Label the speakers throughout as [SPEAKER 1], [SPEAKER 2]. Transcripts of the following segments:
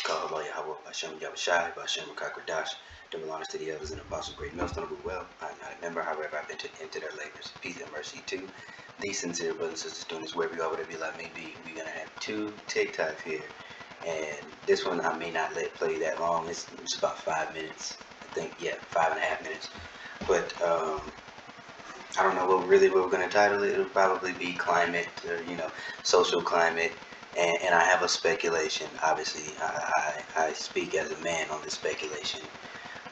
[SPEAKER 1] Call Allah Yahweh, Hashem Yahushai, Hashem Kakradash, double honors to the elders and apostles, great millstone of well. I am not a member, however, I've entered into their labors. Peace and mercy to these sincere brothers and sisters doing this wherever you are, whatever your life may be. We're going to have two TikToks here. And this one I may not let play that long. It's about 5 minutes. I think, yeah, 5.5 minutes. But I don't know what we're going to title it. It'll probably be climate, or, social climate. And I have a speculation. Obviously, I speak as a man on this speculation.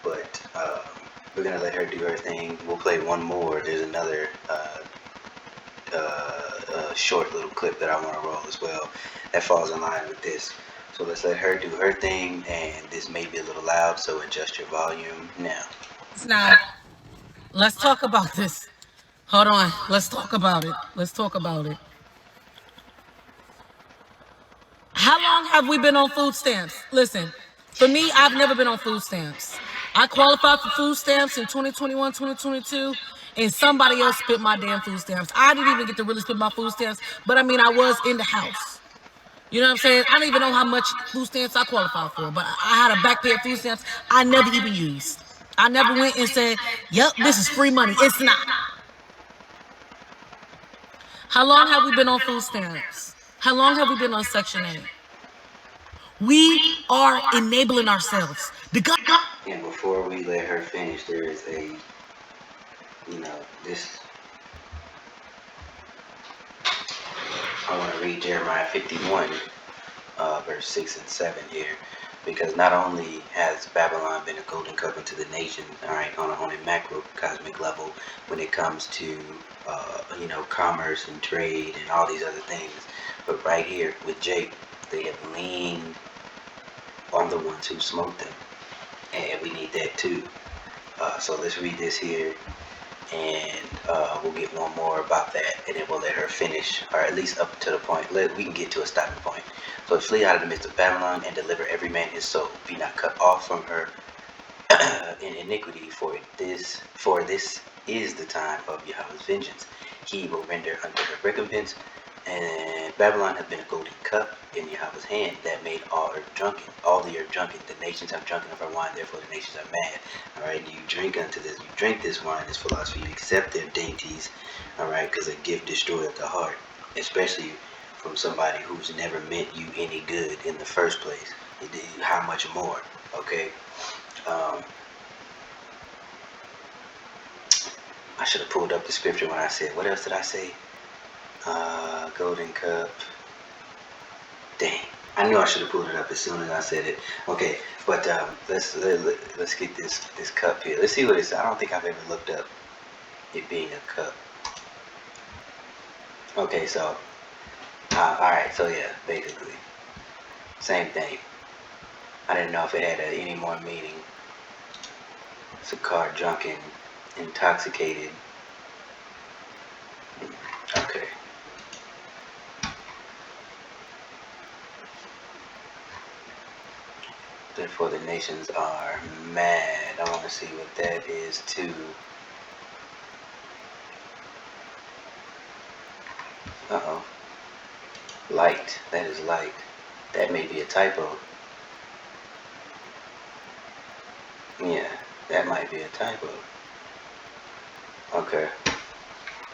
[SPEAKER 1] But we're going to let her do her thing. We'll play one more. There's another short little clip that I want to roll as well that falls in line with this. So let's let her do her thing. And this may be a little loud, so adjust your volume now.
[SPEAKER 2] Now, let's talk about this. Hold on. Let's talk about it. How long have we been on food stamps? Listen, for me, I've never been on food stamps. I qualified for food stamps in 2021, 2022, and somebody else spent my damn food stamps. I didn't even get to really spend my food stamps, but I mean, I was in the house. You know what I'm saying? I don't even know how much food stamps I qualified for, but I had a back pay of food stamps I never even used. I never went and said, yep, this is free money. It's not. How long have we been on food stamps? How long have we been on Section 8? We are enabling ourselves.
[SPEAKER 1] And before we let her finish, there is this. I want to read Jeremiah 51, verse 6 and 7 here, because not only has Babylon been a golden cup into the nation, all right, on a macrocosmic level when it comes to, commerce and trade and all these other things, but right here with Jake, they have leaned on the ones who smote them, and we need that too. So let's read this here, and we'll get one more about that, and then we'll let her finish, or at least up to the point. We can get to a stopping point. So flee out of the midst of Babylon, and deliver every man his soul. Be not cut off from her in iniquity, for this is the time of Yahweh's vengeance. He will render unto her recompense. And Babylon has been a golden cup in Yahweh's hand that made all earth drunken. All the earth drunken. The nations have drunken of her wine, therefore the nations are mad. Alright, you drink unto this, you drink this wine, this philosophy, you accept their dainties, alright, because a gift destroyeth the heart, especially from somebody who's never meant you any good in the first place. How much more, okay? I should have pulled up the scripture when I said, what else did I say? Golden cup. Dang, I knew I should have pulled it up as soon as I said it. Okay, but let's get this cup here. Let's see what it's. I don't think I've ever looked up it being a cup. Okay, so all right, so yeah, basically same thing. I didn't know if it had any more meaning. It's a card, drunken, intoxicated. Okay. Therefore the nations are mad. I want to see what that is too. Uh-oh. Light. That is light. That may be a typo. Yeah, that might be a typo. Okay.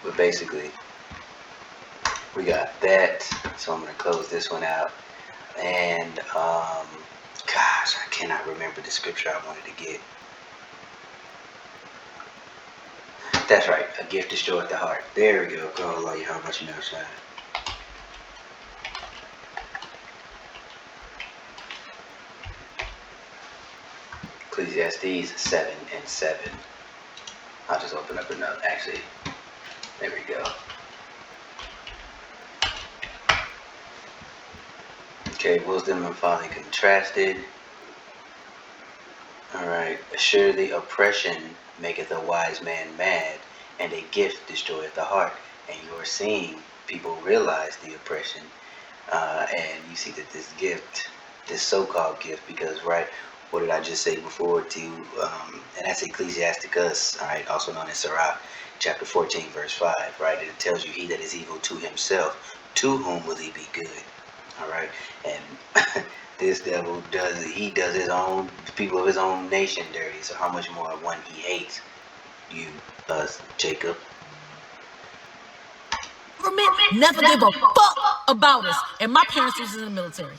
[SPEAKER 1] But basically, we got that. So I'm going to close this one out. And, gosh, I cannot remember the scripture I wanted to get. That's right. A gift destroyeth the heart. There we go. Call Allah, how much you know, son. Ecclesiastes 7 and 7. I'll just open up another. Actually, there we go. Okay, wisdom and folly contrasted. Alright, assuredly oppression maketh a wise man mad, and a gift destroyeth the heart. And you are seeing people realize the oppression, and you see that this gift, this so-called gift, because right, what did I just say before to, and that's Ecclesiasticus, alright, also known as Sirach, chapter 14, verse 5, right, and it tells you he that is evil to himself, to whom will he be good? All right, and This devil does his own people of his own nation dirty. So how much more one he hates you, us, Jacob?
[SPEAKER 2] Government never gave a fuck about us, and my parents was in the military.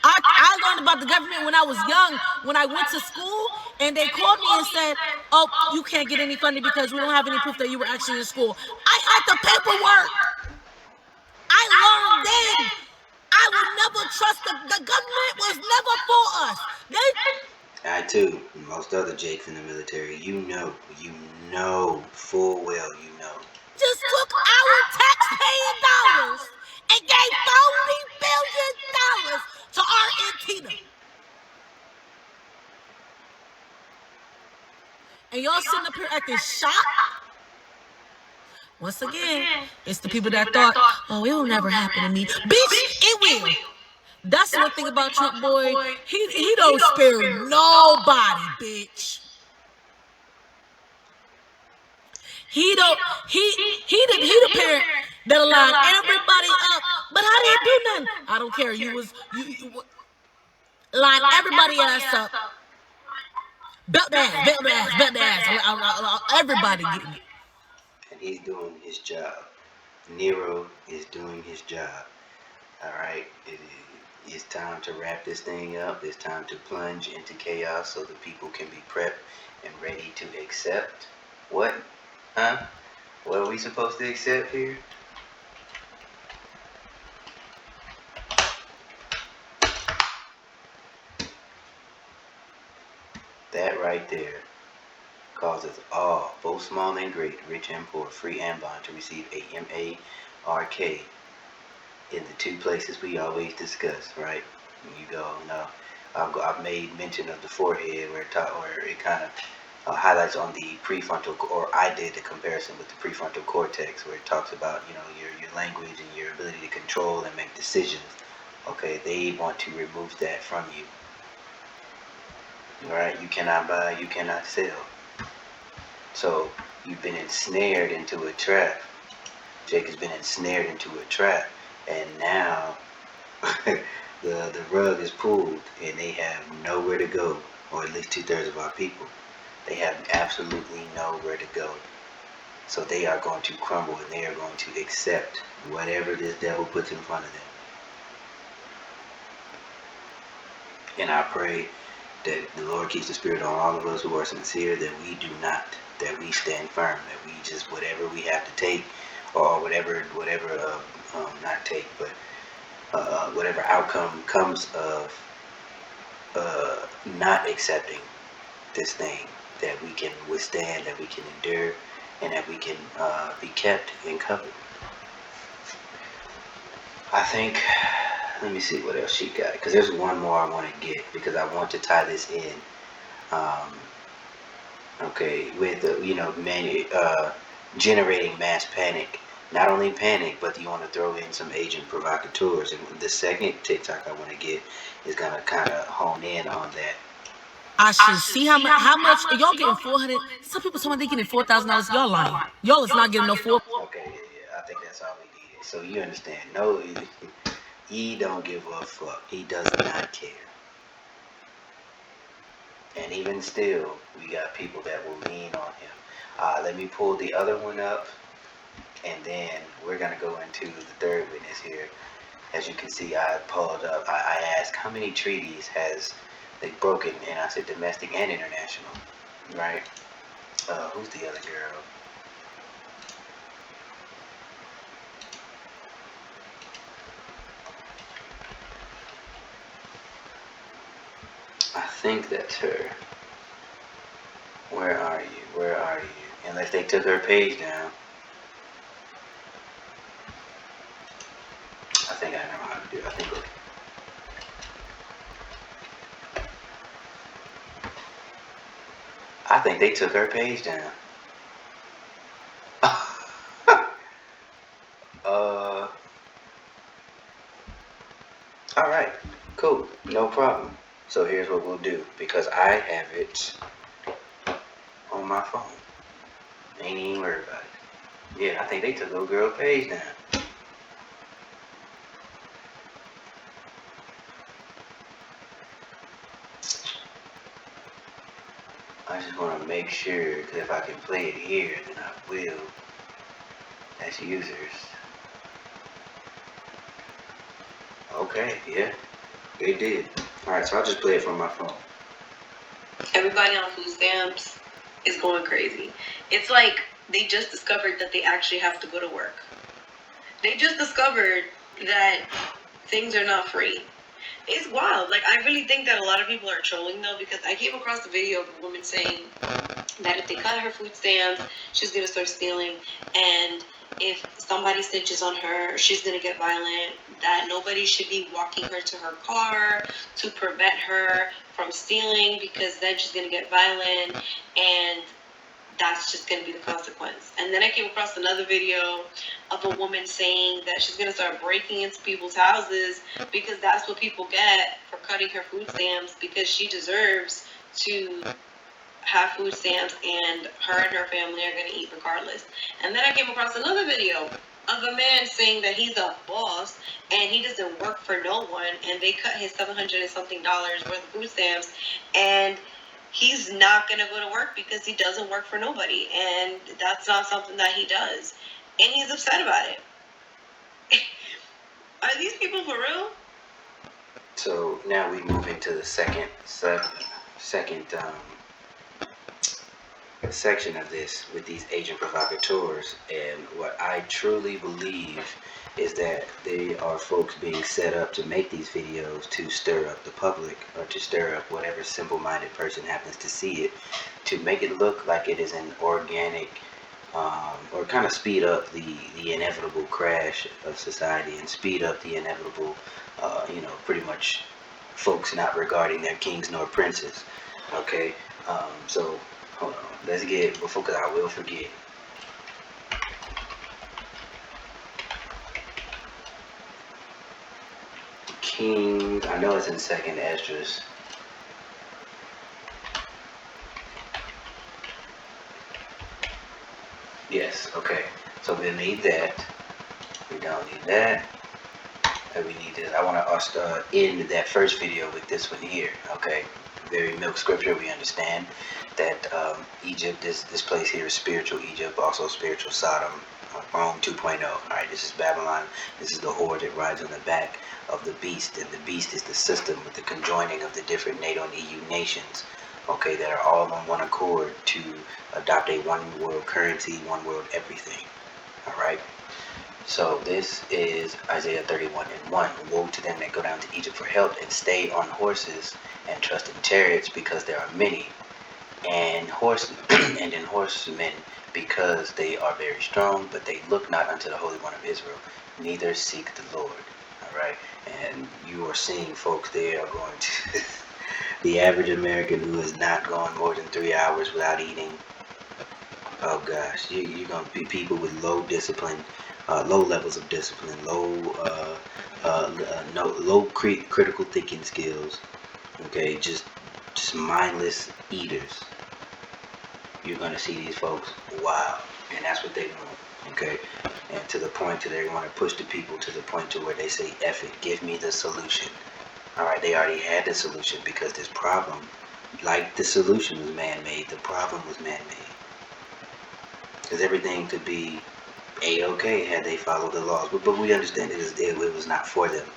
[SPEAKER 2] I learned about the government when I was young, when I went to school, and they called me and said, "Oh, you can't get any funding because we don't have any proof that you were actually in school." I had the paperwork. I learned then. I would never trust the government was never for us.
[SPEAKER 1] I too, and most other Jakes in the military, you know full well,
[SPEAKER 2] just took our taxpaying dollars and gave $40 billion to Argentina. And y'all sitting up here acting shocked? Once again, it's the people that thought, oh, it'll never happen to me. Bitch, it will. That's one thing about Trump, boy. He don't spare nobody, bitch. He the parent that'll line everybody up. But I didn't do nothing. I don't care. You line everybody ass up. Belt the ass. Everybody getting it.
[SPEAKER 1] And he's doing his job. Nero is doing his job. All right, it's time to wrap this thing up. It's time to plunge into chaos so the people can be prepped and ready to accept. What? Huh? What are we supposed to accept here? That right there causes all, both small and great, rich and poor, free and bond, to receive a M-A-R-K in the two places we always discuss, right? You go, no, I've made mention of the forehead where it kind of highlights on the prefrontal, or I did the comparison with the prefrontal cortex, where it talks about, your language and your ability to control and make decisions. Okay, they want to remove that from you. All right, you cannot buy, you cannot sell. So you've been ensnared into a trap. Jake has been ensnared into a trap, and now the rug is pulled, and they have nowhere to go, or at least 2/3 of our people. They have absolutely nowhere to go. So they are going to crumble, and they are going to accept whatever this devil puts in front of them. And I pray that the Lord keeps the spirit on all of us who are sincere, that we do not, that we stand firm, that we just, whatever we have to take, or whatever not take, but whatever outcome comes of not accepting this thing, that we can withstand, that we can endure, and that we can be kept and covered. I think, let me see what else she got, because there's one more I want to get, because I want to tie this in, okay, with generating mass panic. Not only panic, but you want to throw in some agent provocateurs. And the second TikTok I want to get is going to kind of hone in on that.
[SPEAKER 2] I should see how much y'all getting 400. Some people talking about they getting $4,000. Y'all lying. Y'all is not getting no 4.
[SPEAKER 1] Okay, yeah, I think that's all we needed. So you understand? No, he don't give a fuck. He does not care. And even still, we got people that will lean on him. Let me pull the other one up, and then we're going to go into the third witness here. As you can see, I pulled up, I asked how many treaties has they broken, and I said domestic and international, right? Who's the other girl? I think that's her. Where are you? Where are you? Unless they took her page down. I think I know how to do it. I think they took her page down. Alright, cool, no problem. So here's what we'll do, because I have it on my phone. Ain't even worried about it. Yeah, I think they took little girl page down. I just want to make sure, because if I can play it here, then I will. That's users. Okay, yeah, they did. Alright, so I'll just play it from my phone.
[SPEAKER 3] Everybody on food stamps is going crazy. It's like they just discovered that they actually have to go to work. They just discovered that things are not free. It's wild. Like, I really think that a lot of people are trolling, though, because I came across a video of a woman saying that if they cut her food stamps, she's going to start stealing, and if somebody snitches on her, she's going to get violent, that nobody should be walking her to her car to prevent her from stealing, because then she's going to get violent, and that's just going to be the consequence. And then I came across another video of a woman saying that she's going to start breaking into people's houses because that's what people get for cutting her food stamps, because she deserves to have food stamps and her family are going to eat regardless. And then I came across another video of a man saying that he's a boss and he doesn't work for no one, and they cut his $700 and something worth of food stamps, and he's not going to go to work because he doesn't work for nobody, and that's not something that he does, and he's upset about it. Are these people for real?
[SPEAKER 1] So now we move into the second section of this with these agent provocateurs, and what I truly believe is that they are folks being set up to make these videos to stir up the public, or to stir up whatever simple-minded person happens to see it, to make it look like it is an organic, or kind of speed up the inevitable crash of society, and speed up the inevitable, pretty much folks not regarding their kings nor princes. Okay, so hold on, let's get, before, because I will forget. King, I know it's in second Esdras. Yes, okay. So we need that. We don't need that. And we need this. I want to end that first video with this one here. Okay. Very milk scripture. We understand that Egypt, this place here is spiritual Egypt, also spiritual Sodom. Rome 2.0. Alright, this is Babylon. This is the horde that rides on the back of the beast, and the beast is the system with the conjoining of the different NATO and EU nations, okay, that are all on one accord to adopt a one world currency, one world everything. Alright, so this is Isaiah 31:1. Woe to them that go down to Egypt for help and stay on horses and trust in chariots, because there are many, and and in horsemen, because they are very strong, but they look not unto the Holy One of Israel, neither seek the Lord. Alright, and you are seeing folks, they are going to the average American who has not gone more than 3 hours without eating. Oh gosh, you're going to be people with low discipline, low levels of discipline, low critical thinking skills, okay, just mindless eaters. You're going to see these folks, wow, and that's what they want, okay, and to the point to they want to push the people to the point to where they say, F it, give me the solution. Alright, they already had the solution, because this problem, like the solution was man-made, the problem was man-made, because everything could be A-okay had they followed the laws, but we understand it was not for them,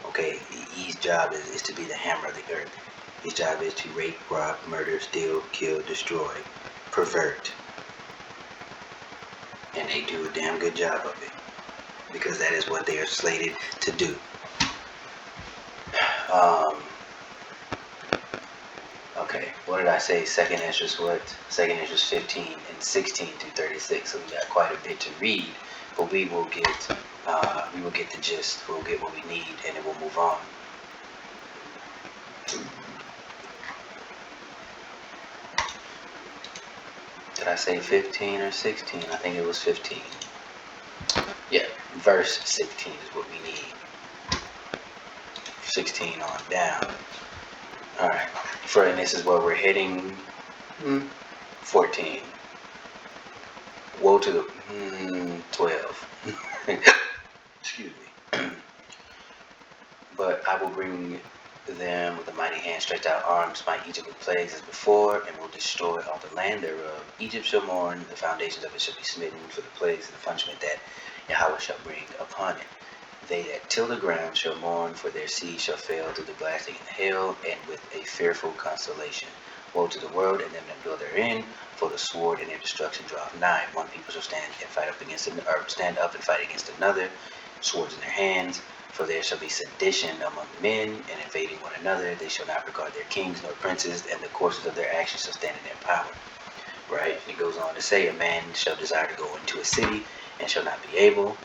[SPEAKER 1] okay. His job is to be the hammer of the earth. His job is to rape, rob, murder, steal, kill, destroy, pervert, and they do a damn good job of it, because that is what they are slated to do. Okay, what did I say? Second Esdras what? Second Esdras 15 and 16 through 36. So we got quite a bit to read, but we will get the gist. We'll get what we need, and then we'll move on. Did I say 15 or 16? I think it was 15. Yeah, verse 16 is what we need. 16 on down. Alright, and this is where we're hitting 14. Woe to the 12. Excuse me. But I will bring them with a mighty hand, stretched out arm, smite Egypt with plagues as before, and will destroy all the land thereof. Egypt shall mourn, the foundations of it shall be smitten for the plagues and the punishment that Yahweh shall bring upon it. They that till the ground shall mourn, for their seed shall fail through the blasting and the hail, and with a fearful consolation. Woe to the world and them that dwell therein, for the sword and their destruction draweth nigh. One people shall stand and fight up against or stand up and fight against another, swords in their hands. For there shall be sedition among men, and invading one another. They shall not regard their kings nor princes, and the courses of their actions shall stand in their power. Right? And it goes on to say, a man shall desire to go into a city, and shall not be able.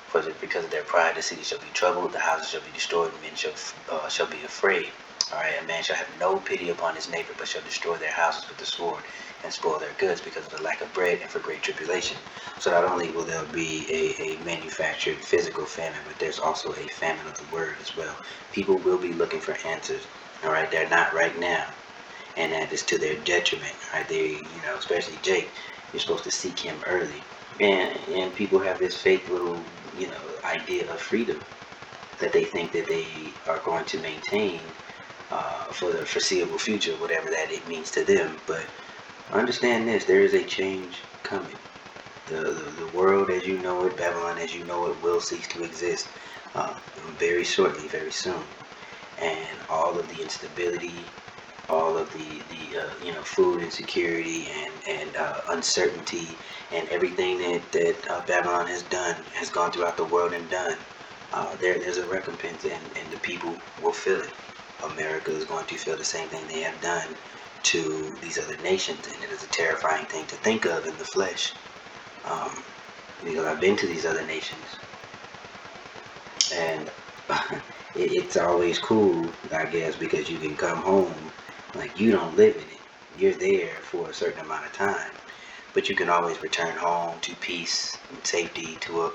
[SPEAKER 1] For because of their pride, the city shall be troubled, the houses shall be destroyed, and men shall be afraid. All right, a man shall have no pity upon his neighbor, but shall destroy their houses with the sword, and spoil their goods because of the lack of bread and for great tribulation. So not only will there be a manufactured physical famine, but there's also a famine of the word as well. People will be looking for answers. All right, they're not right now, and that is to their detriment. Right, especially Jake, you're supposed to seek him early, and people have this fake little idea of freedom that they think that they are going to maintain for the foreseeable future, whatever that it means to them. But understand this, there is a change coming. The world as you know it, Babylon as you know it, will cease to exist very shortly, very soon. And all of the instability, all of the food insecurity and uncertainty and everything that Babylon has gone throughout the world and done. There's a recompense, and the people will feel it. America is going to feel the same thing they have done to these other nations, and it is a terrifying thing to think of in the flesh. Because I've been to these other nations, and it's always cool, I guess, because you can come home, like you don't live in it. You're there for a certain amount of time, but you can always return home to peace and safety, to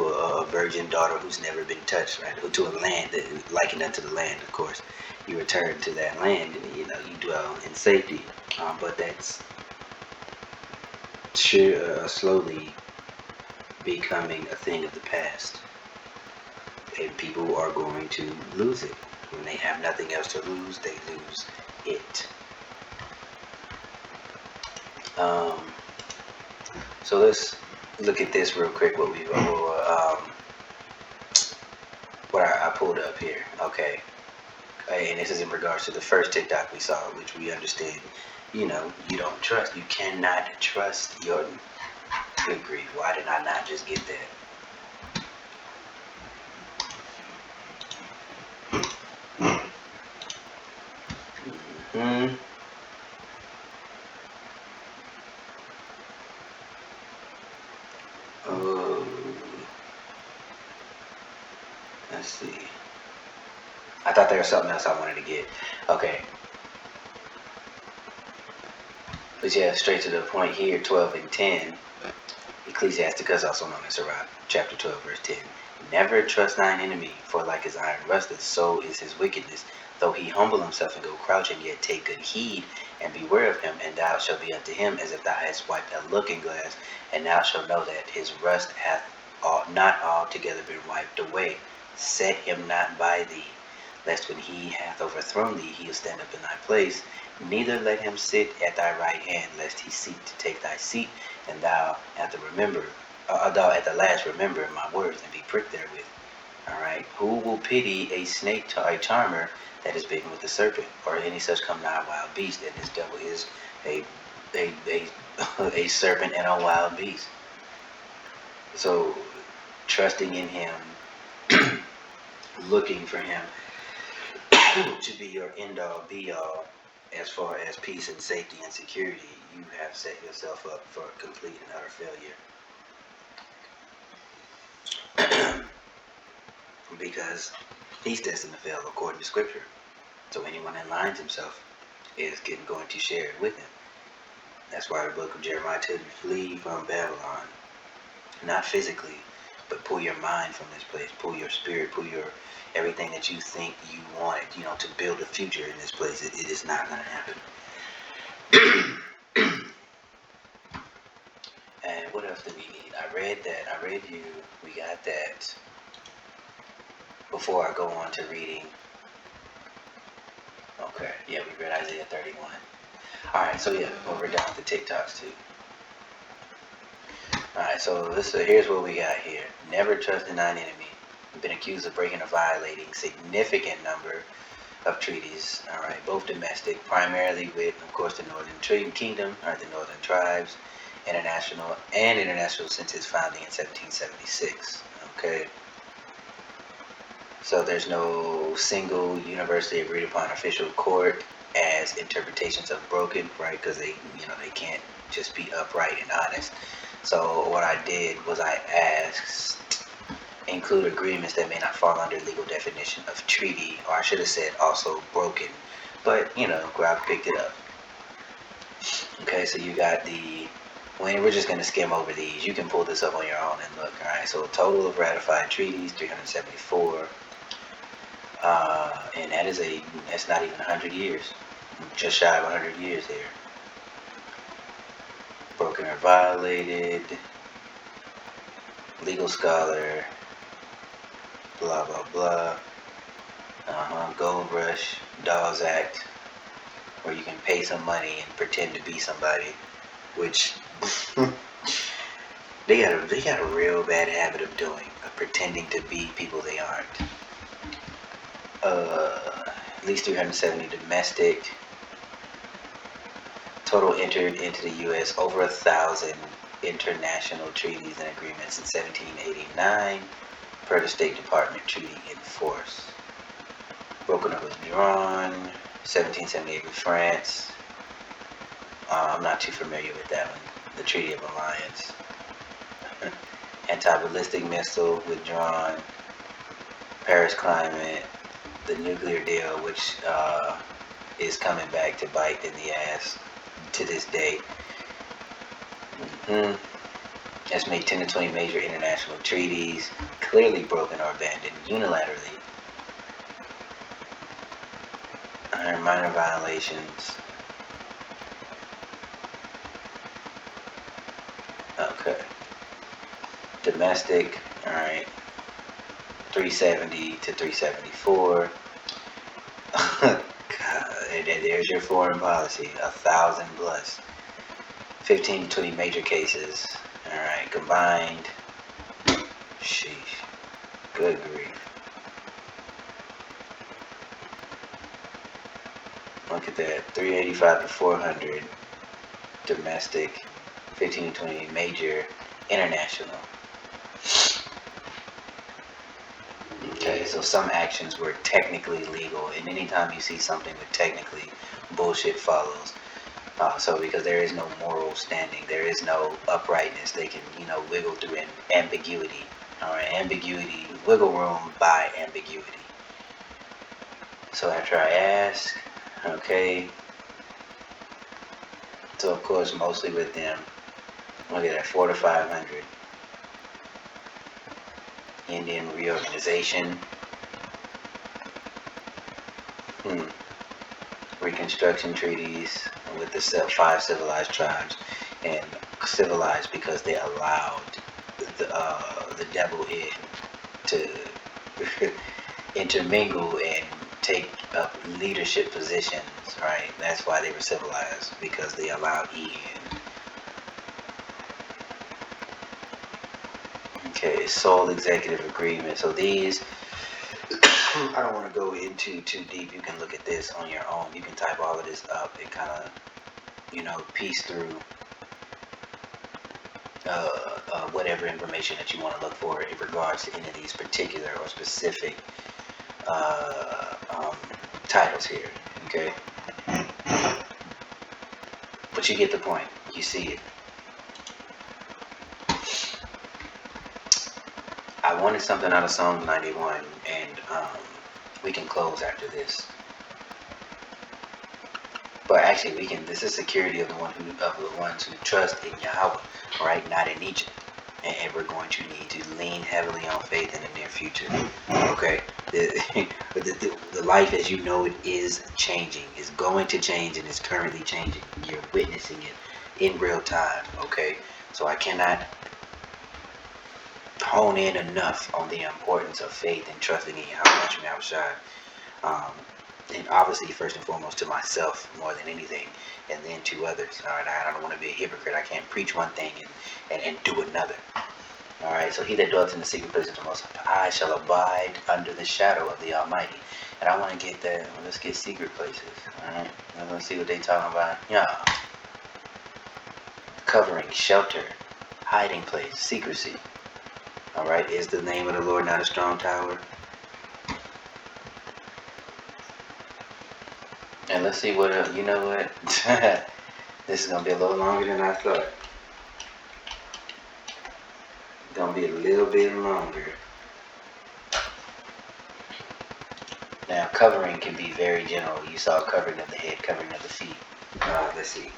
[SPEAKER 1] a virgin daughter who's never been touched, right? To a land that likened unto the land, of course. You return to that land, and you dwell in safety. But that's slowly becoming a thing of the past, and people are going to lose it. When they have nothing else to lose, they lose it. So let's look at this real quick. What I pulled up here. Okay, and this is in regards to the first TikTok we saw, which we understand. You don't trust. You cannot trust your. Good grief! Why did I not just get that? Oh, let's see. I thought there was something else I wanted to get. Okay. But yeah, straight to the point here, 12 and 10. Ecclesiasticus, also known as Sirach, chapter 12, verse 10. Never trust thine enemy, for like his iron rusteth, so is his wickedness. Though he humble himself and go crouching, yet take good heed, and beware of him, and thou shalt be unto him as if thou hadst wiped a looking glass, and thou shalt know that his rust hath not altogether been wiped away. Set him not by thee, lest when he hath overthrown thee, he'll stand up in thy place. Neither let him sit at thy right hand, lest he seek to take thy seat, and thou at the last remember my words, and be pricked therewith. All right. Who will pity a snake a charmer that is bitten with a serpent, or any such come nigh a wild beast? And this devil is a serpent and a wild beast. So trusting in him, looking for him to be your end all be all as far as peace and safety and security, you have set yourself up for complete and utter failure. Because he's destined to fail according to scripture. So anyone that aligns himself is going to share it with him. That's why the book of Jeremiah tells you flee from Babylon. Not physically, but pull your mind from this place. Pull your spirit, pull your everything that you think you wanted, to build a future in this place. It is not going to happen. And what else do we need? I read you. We got that. Before I go on to reading Okay, yeah, we read Isaiah 31. Alright, so yeah, well, we're done with the TikToks too. Alright, so here's what we got here. Never trust a non-enemy. Been accused of breaking or violating significant number of treaties. Alright, both domestic, primarily with, of course, the Northern Kingdom, or the Northern Tribes, international since its founding in 1776. Okay. So there's no single universally agreed upon official court as interpretations of broken, right? Because they can't just be upright and honest. So what I did was I asked, include agreements that may not fall under legal definition of treaty, or I should have said also broken, but Grok picked it up. Okay, so you got we're just going to skim over these. You can pull this up on your own and look. All right, so a total of ratified treaties, 374. And that's not even 100 years. Just shy of 100 years there. Broken or violated. Legal scholar. Blah, blah, blah. Gold Rush. Dawes Act. Where you can pay some money and pretend to be somebody. Which they got a real bad habit of doing. Of pretending to be people they aren't. At least 370 domestic. Total entered into the U.S. over 1,000 international treaties and agreements in 1789 per the State Department treaty in force. Broken or withdrawn, 1778 with France. I'm not too familiar with that one. The Treaty of Alliance. Anti-ballistic missile withdrawn. Paris climate. The nuclear deal, which is coming back to bite in the ass to this day. Has made 10 to 20 major international treaties, clearly broken or abandoned unilaterally. Minor violations. Okay. Domestic, alright. 370 to 374. God, and there's your foreign policy, 1,000 plus. 15 to 20 major cases. Alright, combined. Sheesh. Good grief. Look at that. 385 to 400. Domestic. 15 to 20 major. International. Okay, so some actions were technically legal, and anytime you see something with technically, bullshit follows. So because there is no moral standing, there is no uprightness, they can, wiggle through ambiguity. Alright, ambiguity, wiggle room by ambiguity. So after I ask, okay, so of course mostly with them, look at that, 4 to 500. Indian reorganization. Reconstruction treaties with the 5 civilized tribes, and civilized because they allowed the devil in to intermingle and take up leadership positions, right? That's why they were civilized, because they allowed E in. Okay, sole executive agreement. So these, I don't want to go into too deep. You can look at this on your own. You can type all of this up and kind of, piece through whatever information that you want to look for in regards to any of these particular or specific titles here. Okay, but you get the point. You see it. I wanted something out of Psalm 91, and we can close after this. But actually, we can. This is security of the ones who trust in Yahweh, right? Not in Egypt. And we're going to need to lean heavily on faith in the near future. Okay, the life as you know it is changing. It's going to change, and it's currently changing. You're witnessing it in real time. Okay, so I cannot hone in enough on the importance of faith and trusting in Yahweh Shai. And obviously, first and foremost, to myself more than anything, and then to others. All right, I don't want to be a hypocrite. I can't preach one thing and do another. All right, so he that dwells in the secret place of the Most High shall abide under the shadow of the Almighty. And I want to get there. Well, let's get secret places. All right, let's see what they talking about. Yeah, covering, shelter, hiding place, secrecy. All right, is the name of the Lord not a strong tower? And let's see what, you know what? This is going to be a little longer than I thought. Going to be a little bit longer. Now, covering can be very general. You saw covering of the head, covering of the feet. Let's see.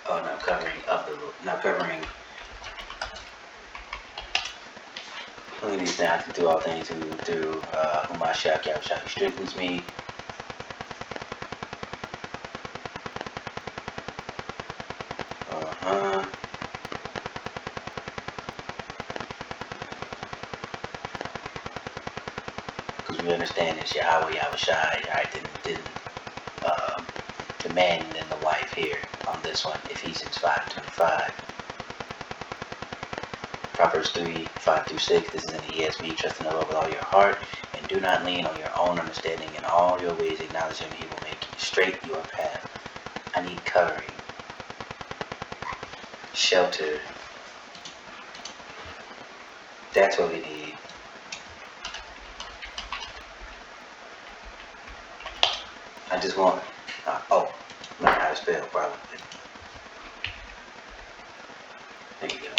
[SPEAKER 1] Oh, no, covering of the, no, covering. Look at these things. I can do all things through whom I shall, he strengthens me. Because we understand that Yahweh Yahushai, right, didn't the man and then the wife here on this one, Ephesians 5:25. Proverbs 3:5-6. This is in the ESV. Trust in the Lord with all your heart, and do not lean on your own understanding. In all your ways acknowledge him, he will make straight your path. I need covering, shelter. That's what we need. I just want, learn how to spell probably. There you go.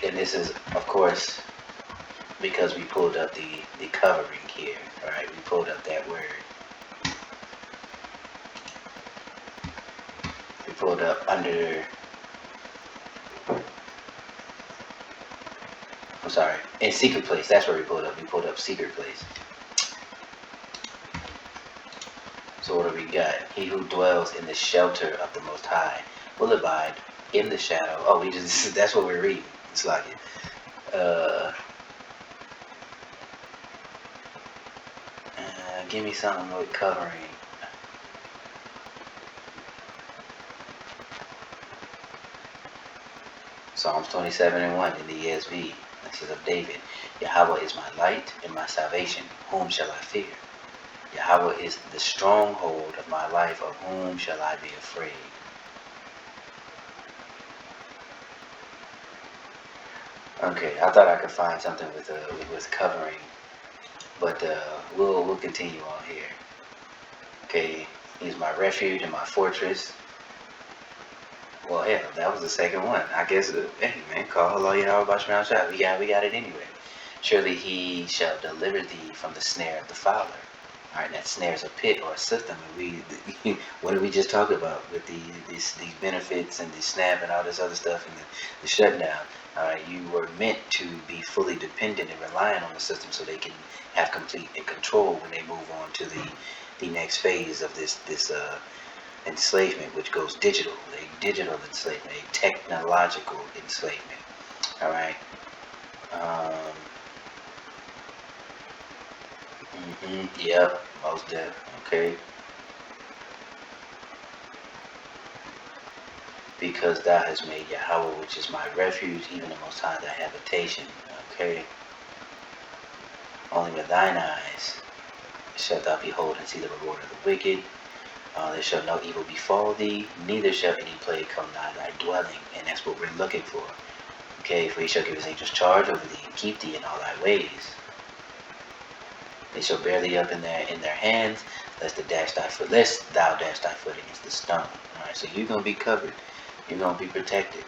[SPEAKER 1] And this is, of course, because we pulled up the covering here, right? We pulled up that word. We pulled up under, I'm sorry, in secret place. That's where we pulled up. We pulled up secret place. So what do we got? He who dwells in the shelter of the Most High will abide in the shadow. Oh, we just, that's what we're reading. It's like it. Give me something with covering. Psalms 27:1 in the ESV. This is of David. Yahweh is my light and my salvation. Whom shall I fear? Yahweh is the stronghold of my life. Of whom shall I be afraid? Okay, I thought I could find something with covering, but we'll continue on here. Okay, he's my refuge and my fortress. Well, hell, that was the second one. I guess, hey man, call all y'all about your shot. We got it anyway. Surely he shall deliver thee from the snare of the fowler. All right, that snare is a pit or a system. And what did we just talk about with these benefits and the SNAP and all this other stuff and the shutdown? All right, you were meant to be fully dependent and reliant on the system so they can have complete control when they move on to the next phase of this enslavement, which goes digital, a digital enslavement, a technological enslavement. All right. Yep, most definitely. Okay. Because thou hast made Yahweh, which is my refuge, even the Most High, thy habitation. Okay. Only with thine eyes shalt thou behold and see the reward of the wicked. There shall no evil befall thee, neither shall any plague come nigh thy dwelling. And that's what we're looking for. Okay, for he shall give his angels charge over thee, and keep thee in all thy ways. They shall bear thee up in their hands, lest thou dash thy foot against the stone. Alright, so you're gonna be covered. You're gonna be protected.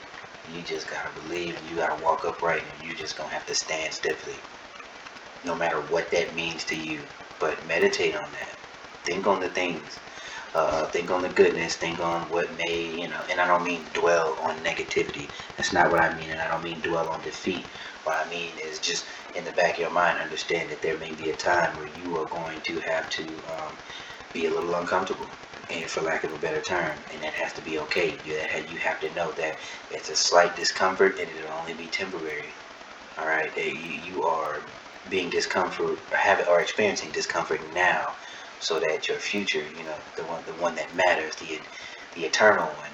[SPEAKER 1] You just gotta believe, and you gotta walk upright, and you just gonna have to stand stiffly. No matter what that means to you. But meditate on that. Think on the things. Think on the goodness, think on what may, and I don't mean dwell on negativity. That's not what I mean, and I don't mean dwell on defeat. What I mean is just in the back of your mind, understand that there may be a time where you are going to have to be a little uncomfortable, and for lack of a better term, and that has to be okay. You have to know that it's a slight discomfort, and it'll only be temporary. All right, you are being discomfort or experiencing discomfort now, so that your future, the one that matters, the eternal one,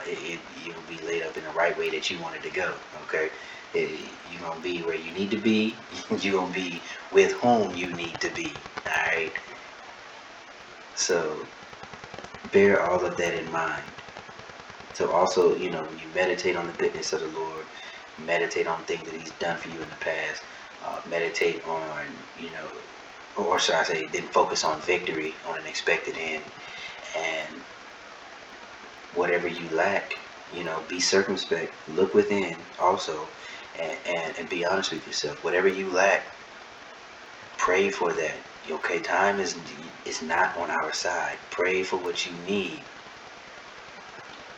[SPEAKER 1] it will be laid up in the right way that you wanted to go. Okay, you're gonna be where you need to be. You're gonna be with whom you need to be. All right, so bear all of that in mind. So also, when you meditate on the goodness of the Lord, meditate on things that He's done for you in the past, meditate on, or should I say, then focus on victory on an expected end, and whatever you lack, be circumspect, look within also, and be honest with yourself. Whatever you lack, pray for that. Okay, time is not on our side. Pray for what you need,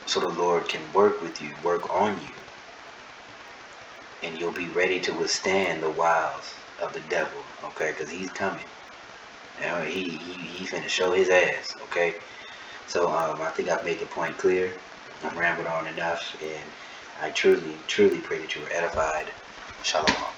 [SPEAKER 1] so the Lord can work with you, work on you, and you'll be ready to withstand the wiles of the devil, okay? Because he's coming. He's finna show his ass, okay? So I think I've made the point clear. I've rambled on enough, and I truly, truly pray that you were edified. Shalom.